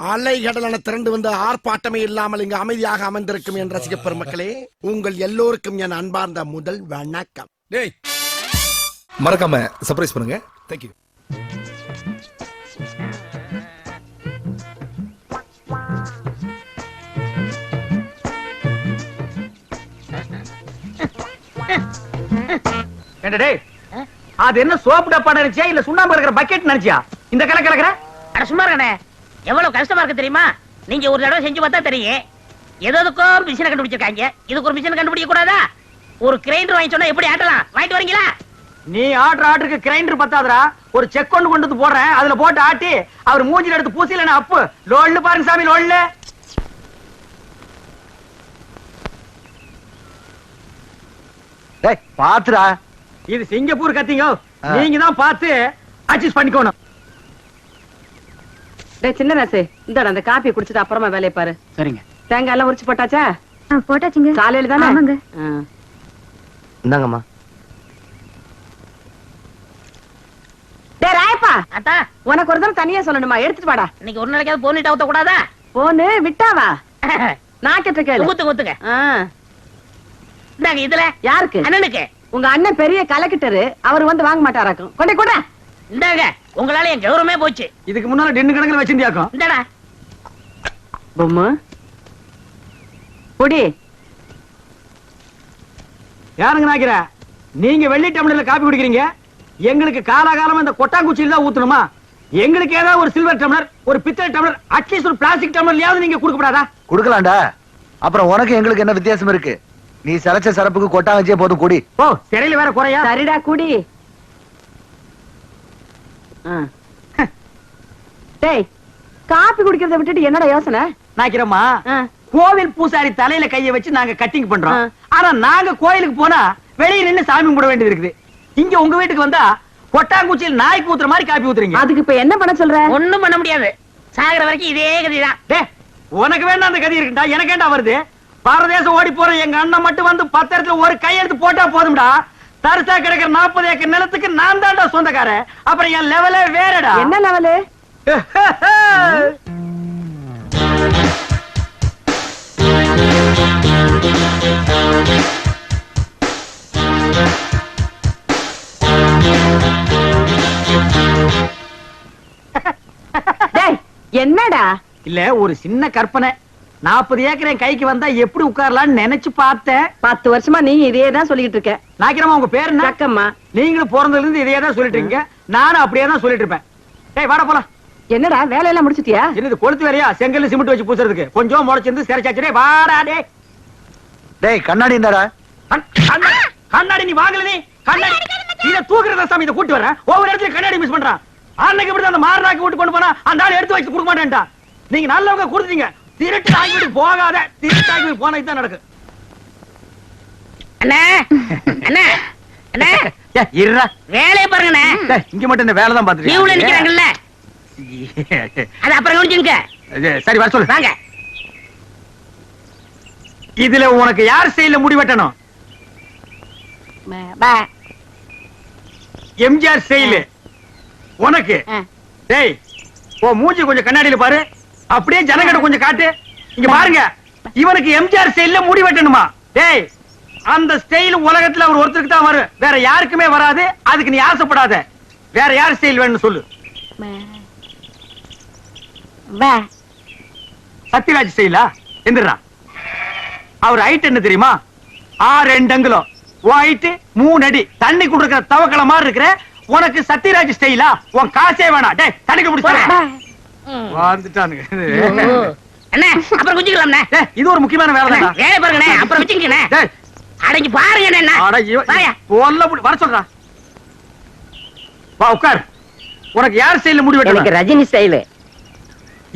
அலைகடலான திரண்டு வந்து ஆர்ப்பாட்டமே இல்லாமல் இங்கு அமைதியாக அமர்ந்திருக்கும் என் ரசிக பெருமக்களே, உங்கள் எல்லோருக்கும் என் அன்பார்ந்த முதல் வணக்கம். டேய் மறக்காம சர்ப்ரைஸ் பண்ணுங்க. Thank you. அது என்ன சோப்பு டப்பா நினைச்சியா இல்ல சுண்ணாம்பு இருக்கிற பக்கெட் நினைச்சியா இந்த கலை கலக்கிற? அட சும்மா இருக்கனே, எவ்வளவு கஷ்டமா இருக்கு தெரியுமா? நீங்க ஒரு தடவை செஞ்சு பார்த்தா தெரியும். எதுக்கும் மிஷினை கண்டுபிடிச்சிருக்காங்க, இதுக்கு ஒரு மிஷினை கண்டுபிடிக்க கூடாதா? ஒரு கிரைண்டர் வாங்கி சொன்னா எப்படி ஆட்டலாம்? வாங்கிட்டு வரீங்களா? நீ ஆட்டுக்கு கிரைண்டர் பத்தாதரா, ஒரு செக் கொண்டு வந்து போடுறேன், அதுல போட்டு ஆட்டி அவர் மூஞ்சில எடுத்து பூசில அப்பு லோல்னு பாருங்க சாமி, லோல்ல பாத்துரா. இது சிங்கப்பூர் கத்திங்க, நீங்க தான் பார்த்து அட்ஜஸ்ட் பண்ணிக்கணும். சின்ன ராசு, இந்த அந்த காப்பி குடிச்சிட்டு அப்புறமா வேலையை பாரு. சரிங்க. தேங்காய் எல்லாம் உரிச்சு போட்டாச்சா? போட்டாச்சுங்க. காலையில தானே? ஆமாங்க. இந்தாங்கம்மா. டேய் ராயப்பா, அத்தா உனக்கு ஒரு தடவை தனியா சொல்லணுமா? எடுத்துட்டு வாடா. இன்னைக்கு ஒரு நாளைக்காவது போனிட்டு ஊத்த கூடாதா? போனு விட்டாவா? நான் கேட்ட கேளு. ஊத்துங்க. இந்தாங்க. இதுல யாருக்கு? அண்ணனுக்கு. உங்க அண்ணன் பெரிய கலெக்டரு, அவர் வந்து வாங்க மாட்டாராக்கும். கொண்டே கூட. இந்தாங்க, உங்களால என் கௌரவமே போச்சு. இதுக்கு முன்னால டென்னு கணக்குல வச்சிருந்தியாக்கும். இந்தாடா பொம்மை பொடி. யாருங்க நாக்கிற? நீங்க வெள்ளி டம்ளர்ல காப்பி குடிக்கிறீங்க, எங்களுக்கு காலாகாலமா இந்த கொட்டாங்குச்சியில தான் ஊத்தணுமா? எங்களுக்கு ஏதாவது ஒரு சில்வர் டம்ளர், ஒரு பித்தளை டம்ளர், அட்லீஸ்ட் ஒரு பிளாஸ்டிக் டம்ளர்லயாவது நீங்க கொடுக்கப்படாதா? குடுக்கலாம்டா. அப்புறம் உனக்கு எங்களுக்கு என்ன வித்தியாசம் இருக்கு? நீ சலச்ச சரப்புக்கு கொட்டாங்கச்சியே போதும், குடி. ஓ, சிறையில வேற குறையா? சரிடா குடி. டேய், காப்பி குடிக்கிறத விட்டுட்டு என்னடா யோசனை? நாக்கிறோமா, கோவில் பூசாரி தலையில கைய வச்சு நாங்க கட்டிங் பண்றோம். ஆனா நாங்க கோயிலுக்கு போனா வெளியே நின்னு சாமி கும்பிட வேண்டியது இருக்குது. இங்க உங்க வீட்டுக்கு வந்தா கொட்டாங்குச்சியில் நாய்க்கு ஊத்துற மாதிரி காப்பி ஊத்துறீங்க. அதுக்கு இப்ப என்ன பண்ண சொல்ற? ஒண்ணும் பண்ண முடியாது. சாகர வரைக்கும் இதே கதிதான். உனக்கு வேண்டாம் அந்த கதி இருக்குடா, எனக்கு ஏண்டா வருது? பாரதேசம் ஓடி போற எங்க அண்ணன் மட்டும் வந்து 10 இடத்துல ஒரு கையெழுத்து போட்டா போதும்டா. தரிசா கிடக்கிற 40 ஏக்கர் நிலத்துக்கு நான் தான்டா சொந்தக்காரன். அப்புறம் என் லெவலே வேறடா. என்ன லெவலு? என்னடா? இல்ல, ஒரு சின்ன கற்பனை. 40 ஏக்கர் என் கைக்கு வந்தா எப்படி உட்காரலாம்னு நினைச்சு பார்த்தேன். 10 வருஷமா நீங்க இதே தான் சொல்லிட்டு இருக்க. நாக்கிறமா, உங்க பேரு என்ன? அக்கம்மா. நீங்களும் பிறந்ததுல இருந்து இதே தான் சொல்லிட்டு இருக்கீங்க, நானும் அப்படியே தான் சொல்லிட்டு இருப்பேன். டேய் வாடா போலாம். என்னடா வேலையெல்லாம் முடிச்சிட்டியா? என்னது கொளுத்து வேலையா? செங்கல்ல சிமெண்ட் வச்சு பூசுறதுக்கு கொஞ்சம் முளைச்சிருந்து சிறைச்சாச்சு. டேய் வாடா. டேய் கண்ணாடி இந்தாடா. கண்ணாடி நீ வாங்கல? நீ கண்ணாடி இத தூக்குறதா சாமி, இத கூட்டி வரேன். ஒவ்வொரு இடத்துல கண்ணாடி மிஸ் பண்றான். அன்னைக்கு இப்படி அந்த மாரனாக்கி விட்டு கொண்டு போனா அந்த ஆள் எடுத்து வச்சு கொடுக்க மாட்டேன்டா. நீங்க நல்லவங்க கொடுத்தீங்க, திருட்டு ஆகி விட்டு போகாத. திருட்டு ஆகி போனா இதுதான் நடக்கு. அண்ணே அண்ணே அண்ணே, இருடா, வேலையை பாருங்கண்ணே. இங்க மட்டும் இந்த வேலை தான் பாத்துட்டு இவ்வளவு நிக்கிறாங்கல்ல, அது அப்புறம் கவனிச்சுங்க. சரி வர சொல்லு. வாங்க. இதுல உனக்கு யார் செயல முடிவெட்டணும்? எம்ஜிஆர் செயலு உனக்கு. டேய், ஓ மூஞ்சி கொஞ்சம் கண்ணாடியில பாரு, அப்படியே ஜனங்கட கொஞ்சம் காட்டு. இங்க பாருங்க, இவனுக்கு எம்ஜிஆர் ஸ்டைல்ல முடி வெட்டணுமா? டேய், அந்த ஸ்டைல் உலகத்துல அவர் ஒருத்தருக்கு தான் வரும், வேற யாருக்குமே வராது. அதுக்கு நீ ஆசைப்படாத. வேற யார் ஸ்டைல் வேணும்னு சொல்லு. சத்யராஜ் ஸ்டைலா? எந்திரா. அவர் ஹைட் என்ன தெரியுமா? 6 அங்குலம், ஹைட் 3 அடி, தண்ணி குடுக்கிற தவக்கல மாதிரி இருக்கிற உனக்கு சத்யராஜ் ஸ்டைலா? உன் காசே வேணாம். டேய் தடுக்க முடிச்சு வந்துட்டானுங்க. அண்ணே அப்புறம் குஞ்சிக்கலாம்ண்ணே. இது ஒரு முக்கியமான வேலை தான். வேலை பாருங்கண்ணே, அப்புறம் வச்சுக்கண்ணே. அடங்கி பாருங்க. வர சொல்றா. வா உட்கார். உனக்கு யார் ஸ்டைல்ல முடி வெட்டணும்? எனக்கு ரஜினி ஸ்டைலு.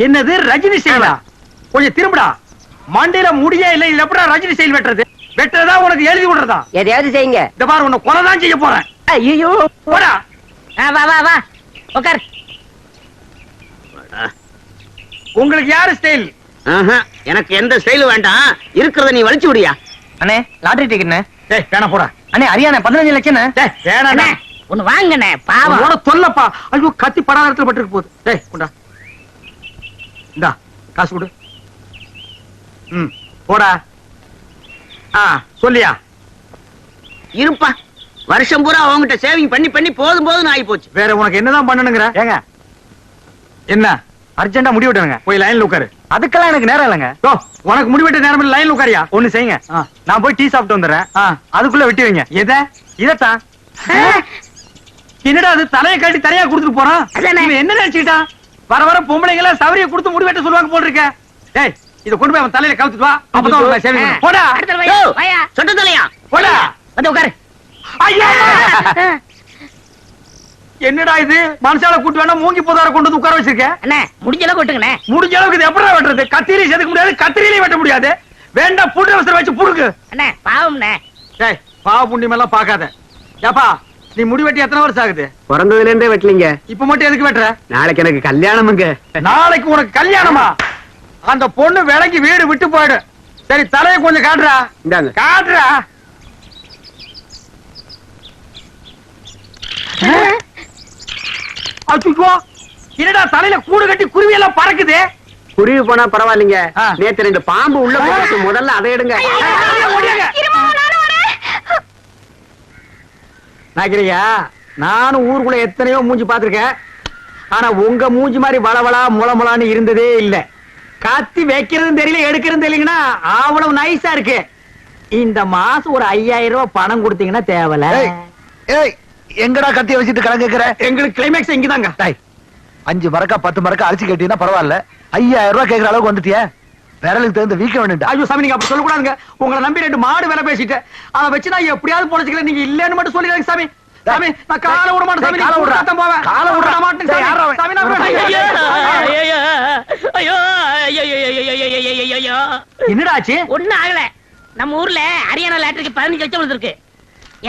என்னது ரஜினி ஸ்டைலா? கொஞ்சம் திரும்புடா. மண்டையில முடியே இல்ல, இது எப்படா ரஜினி ஸ்டைல் வெட்டுறது? வெட்டுறதா உனக்கு எழுதி விடுறதா? எதையாவது செய்யுங்க. இந்த பாரு, உன்னை கொலை தான் செய்ய போறேன். ஐயோ போடா. வா வா வா உட்கார். உங்களுக்கு யாரு ஸ்டைல்? எனக்கு எந்த ஸ்டைல் வேண்டாம், இருக்கிறத நீ வலிச்சு விடியா. அண்ணே லாட்டரி டிக்கெட். டேய் வேணா போடா. அண்ணே ஹரியானா 15 லட்சம். டேய் வேணாண்ணே, ஒன்னு வாங்கண்ணே. பாவம் உன தொல்லப்பா. ஐயோ கத்தி படாத இடத்துல பட்டிருக்கு போகுது. டேய் கொண்டா. இந்தா காசு கொடு. போடா. சொல்லியா? இருப்பா, வருஷம் பூரா அவங்ககிட்ட சேவிங் பண்ணி பண்ணி போதும் போதும் ஆகி போச்சு. வேற உனக்கு என்னதான் பண்ணணுங்கிற? ஏங்க என்ன அர்ஜென்டா முடி வெட்டுங்க. போய் லைன்ல உட்காரு. அதுக்கெல்லாம் எனக்கு நேரம் இல்லைங்க. ஓ, உனக்கு முடிவெட்ட நேரம் லைன்ல உட்காரியா? ஒண்ணு செய்யுங்க, நான் போய் டீ சாப்பிட்டு வந்துடுறேன். அதுக்குள்ள வெட்டி வைங்க. எதை? இதத்தான். என்னடா அது தலையை காட்டி தரையா கொடுத்துட்டு போறான்? அதானே. இவன் என்ன நினைச்சுக்கிட்டான்? வர வர பொம்பளைங்க எல்லாம் சவரிய கொடுத்து முடிவெட்ட சொல்லுவாங்க போல் இருக்க. டேய், இத கொண்டு போய் அவன் தலையில கவுத்துட்டு வா. அப்பதான் உனக்கு சேவிங் பண்ணு. போடா. அடுத்த வாயா, வாயா. சொட்ட தலையா? போடா. வந்து உட்காரு. ஐயா! என்னடா இது? மனுஷால கூட்டு வேணா மூங்கி போதார கொண்டு வந்து உட்கார வச்சிருக்க. அண்ணே, முடிஞ்ச அளவுக்கு விட்டுங்கண்ணே. முடிஞ்ச அளவுக்கு இது எப்படா வெட்டுறது? கத்திரியை செதுக்க முடியாது, கத்திரியிலையும் வெட்ட முடியாது. வேண்டாம், புட்டு அவசரம் வச்சு புடுக்கு. அண்ணே, பாவம்ண்ணே. டேய், பாவ புண்ணியம் எல்லாம் பாக்காத. ஏப்பா, நீ முடி வெட்டி எத்தனை வருஷம் ஆகுது? பிறந்ததுல இருந்தே வெட்டலீங்க. இப்ப மட்டும் எதுக்கு வெட்டுற? நாளைக்கு எனக்கு கல்யாணமுங்க. நாளைக்கு உனக்கு கல்யாணமா? அந்த பொண்ணு விலைக்கு வீடு விட்டு போயிடு. சரி, தலையை கொஞ்சம் காட்டுறா. இந்தாங்க. காட்டுறா. அச்சுக்கோ, என்னடா தலையில கூடு கட்டி குருவி எல்லாம் பறக்குது. குருவி போனா பரவாயில்லைங்க. ஆ. நேத்து 2 பாம்பு உள்ள போச்சு. முதல்ல அதை எடுங்க. ஓடியாங்க. நாக்கிரியா, நானும் ஊருக்குள்ள எத்தனையோ மூஞ்சி பாத்திருக்கேன். ஆனா உங்க மூஞ்சி மாதிரி வளவளா முளமுளான்னு இருந்ததே இல்ல. கத்தி வைக்கிறதும் தெரியல, எடுக்கிறதும் தெரியலங்கன்னா அவ்வளவு நைஸா இருக்கு. இந்த மாசம் ஒரு 5000 ரூபாய் பணம் கொடுத்தீங்கன்னா தேவல. ஏய், எங்கடா கத்திய வச்சுட்டு கணக்கு கேக்குற? எங்களுக்கு கிளைமேக்ஸ் இங்கதாங்க. 5 மரக்கா 10 மரக்கா அரிசி கேட்டீங்கன்னா பரவாயில்ல, 5000 ரூபாய் கேக்குற அளவுக்கு வந்துட்டியா? விரலுக்கு தகுந்த வீக்க வேணும்டா. ஐயோ சாமி, நீங்க அப்படி சொல்லக்கூடாதுங்க. உங்களை நம்பி 2 மாடு வேலை பேசிட்டேன். அதை வச்சு நான் எப்படியாவது பொழைச்சிக்கல. நீங்க இல்லன்னு மட்டும் சொல்லிடுங்க சாமி. சாமி, நான் காலை விட மாட்டேன் சாமி. காலை விடுறா. நான் போவேன். காலை விடுறா. விட மாட்டேன் சாமி. யாரா அவன்? சாமி, நான் விட மாட்டேன். ஐயோ, ஐயோ, ஐயோ, ஐயோ, ஐயோ, ஐயோ, ஐயோ. என்னடா ஆச்சு? ஒண்ணும் ஆகல. நம்ம ஊர்ல ஹரியானா லாட்டரிக்கு 15 லட்சம் விழுந்திருக்கு.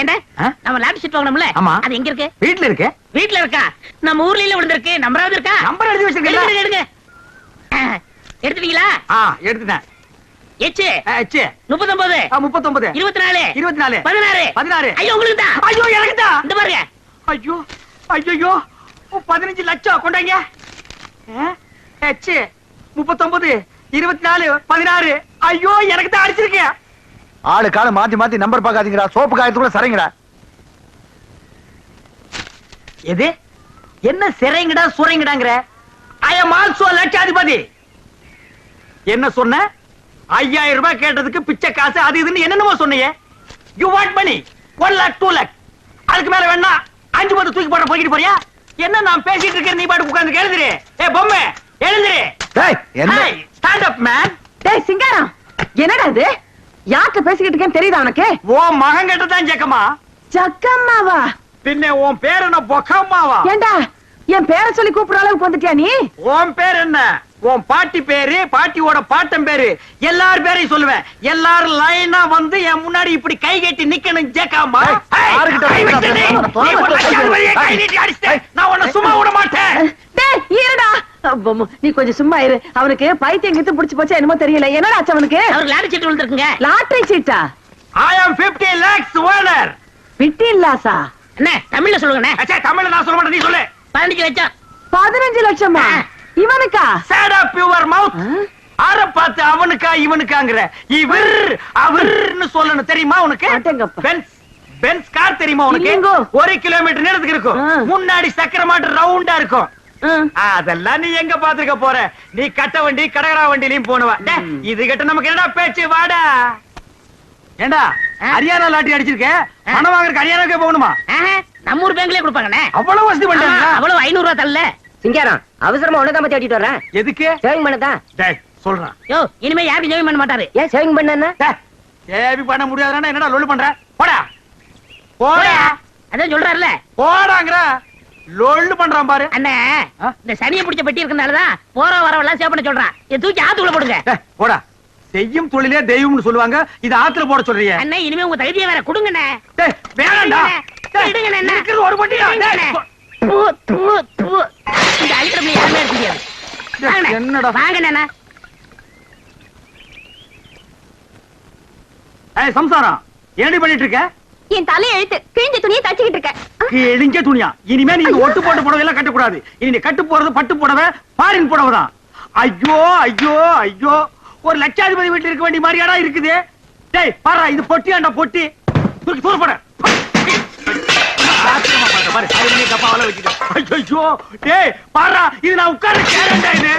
ஏண்டா, ஆ? நம்ம லாட்டரி சீட் வாங்கணும்ல, ஆமா. அது எங்க இருக்கு? வீட்டுல இருக்கு. வீட்டுல இருக்கா? நம்ம ஊர்ல இல்ல விழுந்திருக்கு. நம்பராவது இருக்கா? நம்பர் எழுதி வச்சிருக்கீங்களா? எடுங்க, எடுங்க. எடுத்துட்டீங்களா? எடுத்துட்டேன். எச்சு ஆச்சு. 39 39 24 24 16 16. ஐயோ, உங்களுக்கு தான். ஐயோ, எனக்கு தான். இந்த பாருங்க. ஐயோ, ஐயோ, 15 லட்சம் கொண்டாங்க. ஆச்சு. 39 24 16. ஐயோ, எனக்கு தான் அடிச்சிருக்கேன். ஆளு கால மாத்தி மாத்தி நம்பர் பாக்காதீங்கடா. சோப்பு காயத்துக்குள்ள சரிங்கடா. எது? என்ன சிறைங்கடா சுரைங்கடாங்கற? ஐ அம் ஆல்சோ லட்சாதிபதி. என்ன சொன்ன? 5000 ரூபாய் கேட்டதுக்கு பிச்சை காசு அது இதுன்னு என்னென்னமோ சொன்னீங்க. You want money 1 lakh 2 lakh. அதுக்கு மேல வேணா 5 10 தூக்கி போட போயிட்டு போறியா? என்ன நான் பேசிட்டு இருக்கேன், நீ பாட்டு உட்கார்ந்து எழுந்திரு. ஏய் பொம்மை, எழுந்திரு. டேய், என்ன? Stand up man. டேய் சிங்காரம், என்னடா இது? யார்கிட்ட பேசிக்கிட்டு இருக்கேன்னு தெரியுதா உனக்கு? ஓ மகன் கிட்ட தான் ஜக்கமா. ஜக்கம்மாவா? பின்ன உன் பேர் என்ன பொக்கம்மாவா? ஏண்டா, என் பேரை சொல்லி கூப்பிடுற அளவுக்கு வந்துட்டியா நீ? உன் பேர் என்ன? உன் பாட்டி பேரு, பாட்டியோட பாட்டன் பேரு, எல்லார் பேரையும் சொல்லுவேன். எல்லாரும் லைனா வந்து என் முன்னாடி இப்படி கை கட்டி நிக்கணும் ஜேக்காமா. யாருகிட்ட நான் உன்னை சும்மா விட மாட்டேன். டேய் இருடா. நீ கொஞ்சம் சும்மா இரு. அவனுக்கு பைத்தியம் கித்து புடிச்சு போச்சா என்னமோ தெரியல. என்னடா ஆச்சு அவனுக்கு? அவருக்கு லாட்டரி சீட் விழுந்திருக்குங்க. லாட்டரி சீட்டா? I am 50 lakhs owner. 15 லாஸா? அண்ணே, தமிழ்ல சொல்லுங்கண்ணே. அச்சா, தமிழ்ல நான் சொல்ல மாட்டேன், நீ சொல்லு. 15 லட்சம். 15 லட்சமா? இவனுக்கா? Shut up your mouth. ஆற பார்த்து அவனுக்கா இவனுக்காங்கற? இவர் அவர்னு சொல்லணும், தெரியுமா உனக்கு? அடேங்கப்பா. பென்ஸ் கார் தெரியுமா உனக்கு? இல்லைங்கோ. 1 கிலோமீட்டர் நேரத்துக்கு இருக்கும். முன்னாடி சக்கர மாட்டு ரவுண்டா இருக்கும். அதெல்லாம் நீ எங்க பாத்துக்க போற? நீ கட்ட வண்டி கடகரா வண்டிலையும் போனவா. இது கிட்ட நமக்கு என்னடா பேச்சு? வாடா. ஏண்டா ஹரியானா லாட்டரி அடிச்சிருக்க, பணம் வாங்குறதுக்கு ஹரியானாக்கே போகணுமா? நம்ம ஊர் பேங்க்லயே கொடுப்பாங்கண்ணே. அவ்வளவு வசதி பண்ணிட்டாங்க. அவ்வளவு 500 ரூபாய் தரல. சிங்காரம், அவசரமா உனதான் தேடிட்டு வரேன். எதுக்கு? சேவிங் பண்ணதான். டேய் சொல்றான். யோ, இனிமே யாருக்கும் ஜெயம் பண்ண மாட்டாரு. ஏன் சேவிங் பண்ண? ஏவி பண்ண முடியாதுன்னா என்னடா லொல்லு பண்ற? போடா போடா. அதான் சொல்றாருல, போடாங்கற. லொல்லு பண்றான் பாரு. அண்ணே, இந்த சனியை பிடிச்ச பெட்டி இருக்கனாலதான் போற வரவெல்லாம் சேவ் பண்ண சொல்றான். இதை தூக்கி ஆத்துக்குள்ள போடுங்க. போடா. செய்யும் தொழிலே தெய்வம்னு சொல்லுவாங்க, இது ஆத்துல போட சொல்றீங்க. அண்ணே, இனிமே உங்க தகுதியை வேற கொடுங்கண்ணே. டேய் வேணாம்டா. விடுங்கண்ணே. என்ன இருக்கிறது ஒரு பட்டியா? தூ, தூ, தூ. இந்த அழுத்தம் யாருமே இருக்க முடியாது. என்னடா? வாங்கண்ணே. ஏய் சம்சாரம், என்னடி பண்ணிட்டு இருக்க? என் தலை எழுத்து கிழிஞ்ச துணியை தச்சுக்கிட்டு இருக்கேன். கிழிஞ்ச துணியா? இனிமே நீங்க ஒட்டு போட்டு புடவை எல்லாம் கட்டக்கூடாது. இனி நீ கட்டு போறது பட்டு புடவை, ஃபாரின் புடவை தான். ஐயோ ஐயோ ஐயோ ஒரு லட்சாதிபதி வீட்டுல இருக்க வேண்டிய மாதிரியாடா இருக்குது. டேய் பாரு இது பொட்டியாண்டா பொட்டி. தூக்கி தூர போட. பாரு அதுலயே கப்பாவல வச்சிட்டு. ஐயோ டேய் பாரு இது நான் உட்கார்ற சேரண்டா இது.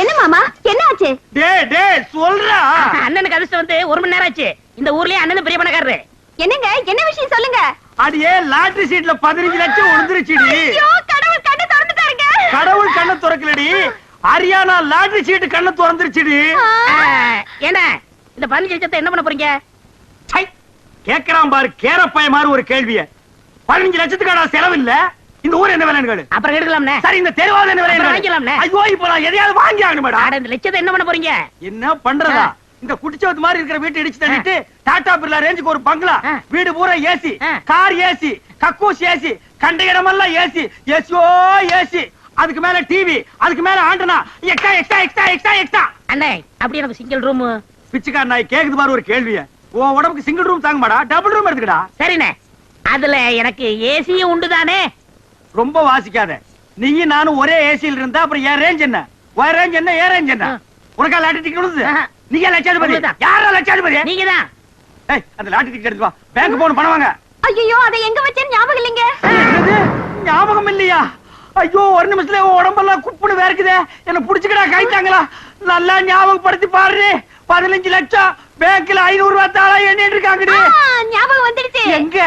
என்ன மாமா என்ன ஆச்சு? டேய் சொல்றா. அண்ணனுக்கு அதிர்ஷ்டம் வந்து 1 மணி நேரம் ஆச்சு. இந்த ஊர்லயே அண்ணன் பெரிய பணக்காரரு. என்னங்க என்ன விஷயம் சொல்லுங்க. அடியே லாட்டரி சீட்ல 15 லட்சம் விழுந்துருச்சுடி. ஐயோ கடவுள் கண்ணை திறந்துட்டாருங்க. கடவுள் கண்ணை திறக்கலடி. ஹரியானா லாட்டரி சீட் கண்ணை திறந்துருச்சுடி. என்ன இந்த 15 லட்சத்தை என்ன பண்ண போறீங்க? சை கேக்குறான் பாரு கேரப்பாய மாதிரி ஒரு கேள்விய. 15 லட்சத்துக்கான செலவு இல்ல. இந்த ஊர் என்ன விலைன்னு கேளு. அப்புறம் எடுக்கலாம்னே. சரி இந்த தெருவாத என்ன விலை வாங்கிக்கலாம்னே. ஐயோ இப்ப நான் எதையாவது வாங்கி ஆகணும் மேடம். அட இந்த லட்சத்தை என்ன பண்ண போறீங்க? என்ன பண்றதா? இந்த குடிச்சவத்து மாதிரி இருக்கிற வீட்டை இடிச்சு தள்ளிட்டு டாடா பிர்லா ரேஞ்சுக்கு ஒரு பங்களா, வீடு பூரா ஏசி, கார் ஏசி, கக்கூஸ் ஏசி, கண்ட இடமெல்லாம் ஏசி, ஏசியோ ஏசி, அதுக்கு மேல டிவி, அதுக்கு மேல antenna, extra extra extra extra extra. அண்ணே அப்படி எனக்கு சிங்கிள் ரூம். பிச்சைக்கார நாய் கேக்குது பாரு ஒரு கேள்விய. உன் உடம்புக்கு சிங்கிள் ரூம் தாங்க மாடா, டபுள் ரூம் எடுத்துக்கடா. சரிண்ணே அதுல எனக்கு ஏசியும் உண்டு தானே. ரொம்ப வாசிக்காத. நீயும் நானும் ஒரே ஏசியில் இருந்தா அப்புறம் என் ரேஞ்ச் என்ன, உன் ரேஞ்ச் என்ன, என் ரேஞ்ச் என்ன? உனக்கா லாட்டரி டிக்கெட் விழுது? நீங்க லட்சாதிபதி. யாரா லட்சாதிபதி? நீங்க தான். ஏய் அந்த லாட்டரி டிக்கெட் எடுத்து வா. பேங்க் போன் பணம் வாங்க. ஐயோ அதை எங்க வச்சேன்னு ஞாபகம் இல்லைங்க. என்னது ஞாபகம் இல்லையா? ஐயோ ஒரு நிமிஷத்துல உடம்பெல்லாம் குப்புன்னு வேர்க்குதே. என்ன புடிச்சுக்கடா கைத்தாங்களா? நல்லா ஞாபகப்படுத்தி பாரு. 15 லட்சம் பேங்க்ல 500 ரூபாய் தாளா எண்ணிட்டு இருக்காங்கடி. ஞாபகம் வந்துடுச்சு. எங்க?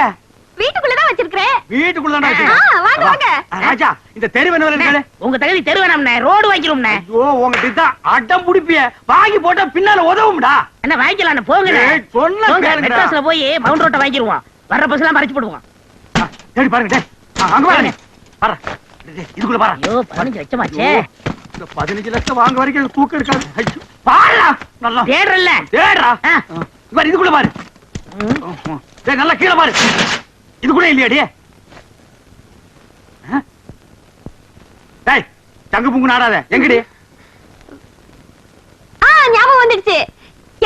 வீட்டுக்குள்ளதான் வச்சிருக்கேன். வீட்டுக்குள்ள வாங்க வாங்க. ராஜா இந்த தெரு என்ன? உங்க தகுதி தெரு வேணாம்ண்ணே, ரோடு வாங்கிடும்ண்ணே. ஐயோ உங்ககிட்ட தான் அடம் புடிப்பிய. வாங்கி போட்டா பின்னால உதவும்டா. என்ன வாங்கிக்கலாம் போங்க. சொன்ன கேளுங்கடா. மெட்ராஸ்ல போய் மவுண்ட் ரோட்டை வாங்கிடுவோம். வர்ற பஸ் எல்லாம் மறைச்சு போடுவோம். டேய் பாருங்க டேய். அங்க பாருங்க. பாரு. இதுக்குள்ள பாரு. ஐயோ 15 லட்சம் ஆச்சே. இந்த 15 லட்சம் வாங்க வரைக்கும் தூக்க எடுக்காது. ஐயோ பாருடா. நல்லா தேடுறல்ல. தேடுடா. பாரு இதுக்குள்ள பாரு. டேய் நல்லா கீழ பாரு. இதுக்குள்ள இல்லையாடி? டேய் தங்க புங்கு நாடாத. எங்கடி? ஞாபகம் வந்துடுச்சு.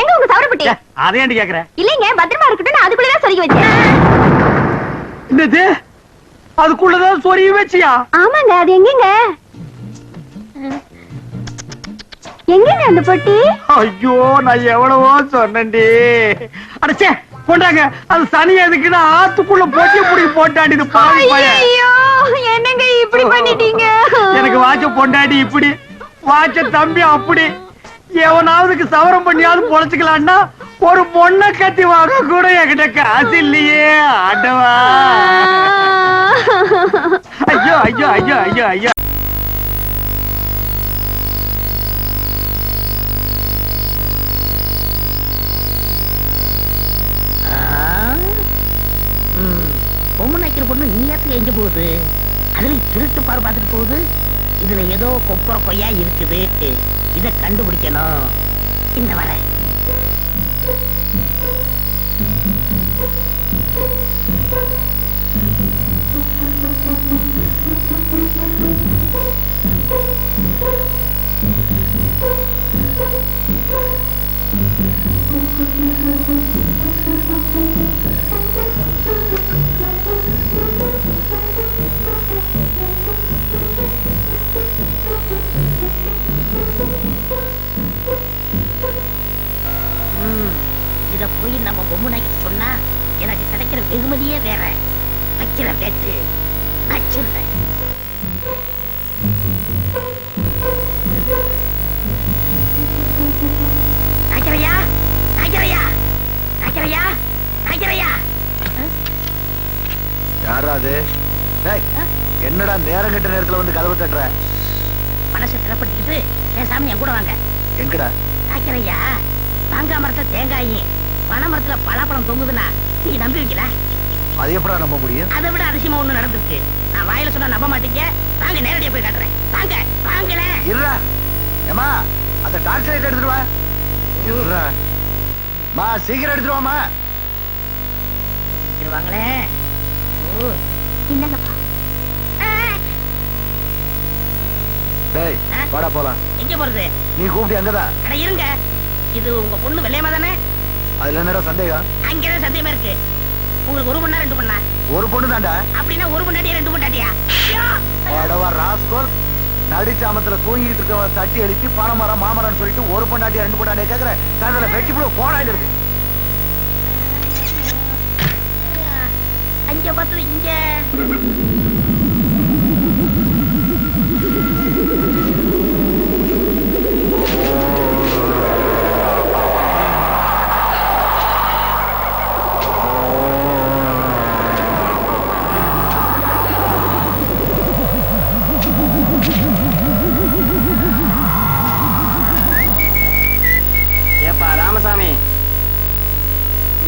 எங்க உங்க சவரப்பட்டி? அதே ஏன்டி கேக்குற? இல்லைங்க பத்திரமா இருக்கட்டும், நான் அதுக்குள்ளதான் சொருகி வச்சேன். என்னது? அதுக்குள்ளதான் சொருகி வச்சியா? ஆமாங்க அது எங்கங்க? எங்கங்க அந்த பொட்டி? ஐயோ நான் எவ்வளவோ சொன்னேன்டி. அடச்சே கொண்டாங்க. அது சனி எதுக்குன்னா ஆத்துக்குள்ள போட்டி புடிக்க போட்டாடி. இது பாவி பையன். ஐயோ என்னங்க இப்படி பண்ணிட்டீங்க? எனக்கு வாட்ச பொண்டாடி இப்படி, வாட்ச தம்பி அப்படி. எவனாவதுக்கு சவரம் பண்ணியாவது பொழைச்சுக்கலான்னா ஒரு பொண்ணை கத்தி வாங்க கூட என்கிட்ட காசு இல்லையே. ஆண்டவா. ஐயோ ஐயோ ஐயோ ஐயோ ஐயோ. பொம்மை நைக்கிற பொண்ணு நீயத்துக்கு எங்க போகுது? அதுல திருட்டு பாரு பார்த்துட்டு போகுது. இதுல ஏதோ கொப்புற கொய்யா இருக்குது. இத கண்டுபிடிக்கணும். இந்த வர இத போய் நம்ம பொம்மை நைக்கிட்டு சொன்னா எனக்கு கிடைக்கிற வெகுமதியே வேற. வைக்கிற வெட்டு வச்சிருந்தேன். நாய்க்கிறையா நாய்க்கிறையா நாய்க்கிறையா நாய்க்கிறையா. யாரா அது? என்னடா நேரம் கெட்ட நேரத்துல வந்து கதவு தட்டுற? மனசை திறப்படுத்திக்கிட்டு பேசாம என் கூட வாங்க. எங்கடா? நாய்க்கிறையா மாங்காய் மரத்துல தேங்காயும் பனை மரத்துல பலாப்பழம் தொங்குதுன்னா நீங்க நம்புவீங்களா? அது எப்படா நம்ப முடியும்? அதை விட அதிசயமா ஒண்ணு நடந்திருக்கு. நான் வாயில சொன்னா நம்ப மாட்டீங்க. வாங்க நேரடியா போய் காட்டுறேன். வாங்க வாங்கல. இருடா. ஏமா அந்த டார்ச் லைட் எடுத்துட்டு வா. இருடா. மா சீக்கிரம் எடுத்துட்டு வாமா. வாங்களே. இந்தாங்கப்பா. டேய் வாடா போலாம். எங்க போறது? நீ கூப்பிட்டு அங்கதான். அட இருங்க. இது உங்க பொண்ணு வெள்ளையம்மா தானே? அதுல என்னடா சந்தேகம்? அங்கதான் சந்தேகமா இருக்கு. உங்களுக்கு ஒரு பொண்ணா 2 பொண்ணா? ஒரு பொண்ணு தாண்டா. அப்படின்னா ஒரு பொண்டாட்டியா 2 பொண்டாட்டியா? வாடவா ராஸ்கோல். நடிச்சாமத்துல தூங்கிட்டு இருக்கவன் தட்டி அடிச்சு பணமரம் மாமரம் சொல்லிட்டு ஒரு பொண்டாட்டி 2 பொண்டாட்டியை கேக்குற கதையில வெட்டி போட போடாங்கிறது. அங்க பார்த்தது இங்க. ஏப்பா ராமசாமி,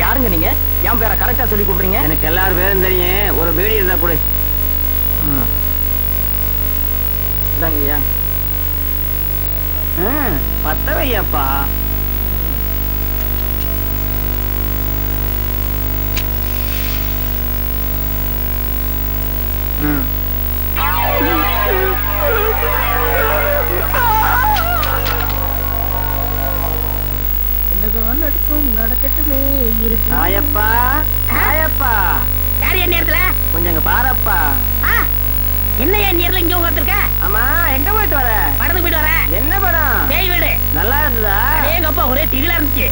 யாருங்க நீங்க? என் பேரை கரெக்டா சொல்லி கூப்பிடுறீங்க. எனக்கு எல்லாரும் பேரும் தெரியும். ஒரு பீடி இருந்தா கொடு. இந்தாங்கய்யா. பத்த வையப்பா. என்னதான் நடக்கும் நடக்கட்டுமே இருக்கு. நாயப்பா நாயப்பா, யார் என் நேரத்துல? கொஞ்சம் இங்க பாரப்பா. என்ன என் நேரத்துல இங்க உட்காந்துருக்க? ஆமா, எங்க போயிட்டு வர? படத்துக்கு போயிட்டு வரேன். என்ன படம்? பேய் வீடு. நல்லா இருந்ததா? எங்க அப்பா ஒரே திகிலா இருந்துச்சு.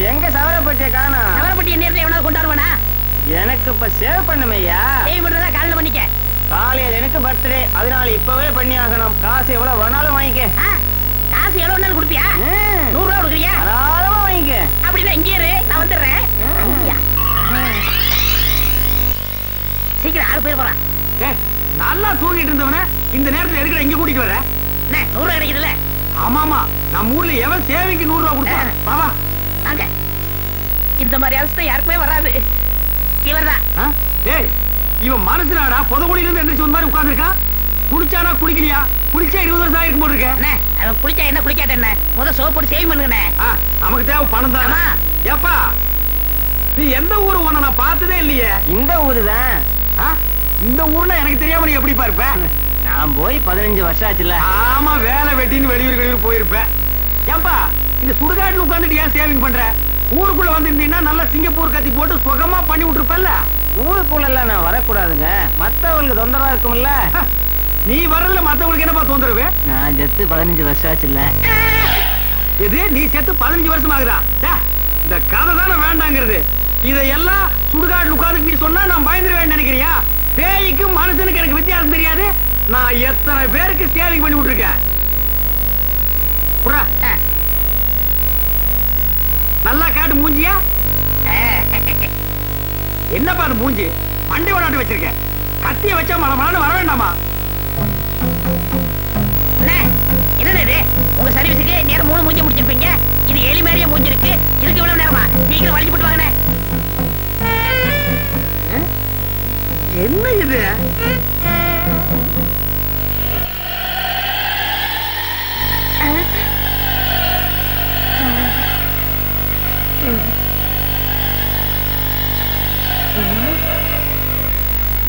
எங்க சவரப்பட்டிய காணோம்? நகரப்பட்டி என் நேரத்துல எவனாவது கொண்டாடுவானா? எனக்கு இப்ப சேவ் பண்ணுமையா? சேவ் பண்றதா காலையில பண்ணிக்க. காலையில எனக்கு பர்த்டே, அதனால இப்பவே பண்ணி ஆகணும். காசு எவ்வளவு வேணாலும் வாங்கிக்க. காசு எவ்வளவு வேணாலும் கொடுப்பியா? 100 ரூபா கொடுக்குறியா? தாராளமா வாங்கிக்க. அப்படின்னா இங்கே இரு, நான் வந்துடுறேன். ஐயா. சீக்கிரம் 6 பேர் போறான். நல்லா தூங்கிட்டு இருந்தவன இந்த நேரத்துல எதுக்குற இங்க கூட்டிட்டு வர? 100 ரூபா கிடைக்குதுல்ல? ஆமாமா, நம்ம ஊர்ல எவன் சேவைக்கு 100 ரூபா கொடுப்பான்? பாவா வாங்க. இந்த மாதிரி அவஸ்தை யாருக்குமே வராது. இவர்தான். ஏய், இவன் மனசுனாடா பொதுக்குடியில இருந்து எந்திரிச்சு ஒரு மாதிரி உட்கார்ந்துருக்கான். குடிச்சானா குடிக்கலையா? குடிச்சா 20 வருஷம் ஆயிருக்கும் போட்டு இருக்க. அவன் குடிச்சா என்ன குடிக்காட்ட என்ன? முத சோப் போட்டு சேவ் பண்ணுங்கண்ணே. நமக்கு தேவை பணம் தானா? ஏப்பா, நீ எந்த ஊரு? உன்னை நான் பார்த்ததே இல்லையே. இந்த ஊரு தான். இந்த ஊர்ல எனக்கு தெரியாம நீ எப்படி இருப்ப? நான் போய் 15 வருஷம் ஆச்சுல. ஆமா, வேலை வெட்டின்னு வெளியூர் போயிருப்பேன். ஏப்பா, இந்த சுடுகாட்டுல உட்காந்துட்டு ஏன் சேவிங் பண்ற? ஊருக்குள்ள வந்திருந்தீங்கன்னா நல்ல சிங்கப்பூர் கத்தி போட்டு சுகமா பண்ணி விட்டுருப்பல்ல. ஊருக்குள்ள எல்லாம் நான் வரக்கூடாதுங்க, மத்தவங்களுக்கு தொந்தரவா இருக்கும்ல. நீ வரல, மத்தவங்களுக்கு என்னப்பா தொந்தரவு? நான் செத்து 15 வருஷம் ஆச்சுல்ல. இது நீ செத்து 15 வருஷம் ஆகுதா? இந்த கதை தானே வேண்டாங்கிறது. இதையெல்லாம் சுடுகாட்டுல உட்காந்து நீ சொன்னா நான் பயந்துருவேன் நினைக்கிறியா? பேய்க்கும் மனுஷனுக்கு எனக்கு வித்தியாசம் தெரியாது. நான் எத்தனை பேருக்கு சேவிங் பண்ணி விட்டுருக்கேன். நல்லா காட்டு மூஞ்சியா. என்னப்பா அது மூஞ்சி? மண்டை ஓடாட்டு வச்சிருக்க. கத்திய வச்சா மலமலான்னு வர வேண்டாமா? என்ன இது? உங்க சர்வீஸுக்கு நேரம் 3 மூஞ்சி முடிச்சிருப்பீங்க. இது எலி மாதிரியே மூஞ்சி இருக்கு. இதுக்கு இவ்வளவு நேரமா? சீக்கிரம் வளைச்சு போட்டு வாங்கண்ணே. என்ன இது?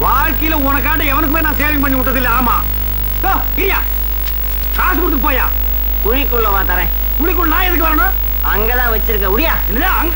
வாழ்க்கையில உனக்காண்ட எவனுக்குமே நான் சேவிங் பண்ணி விட்டது இல்ல. ஆமா, காசு கொடுத்து போயா. குழிக்குள்ள வா தரேன். குழிக்குள்ள நான் எதுக்கு வரணும்? அங்கதான் வச்சிருக்க. உடியா. இல்ல அங்க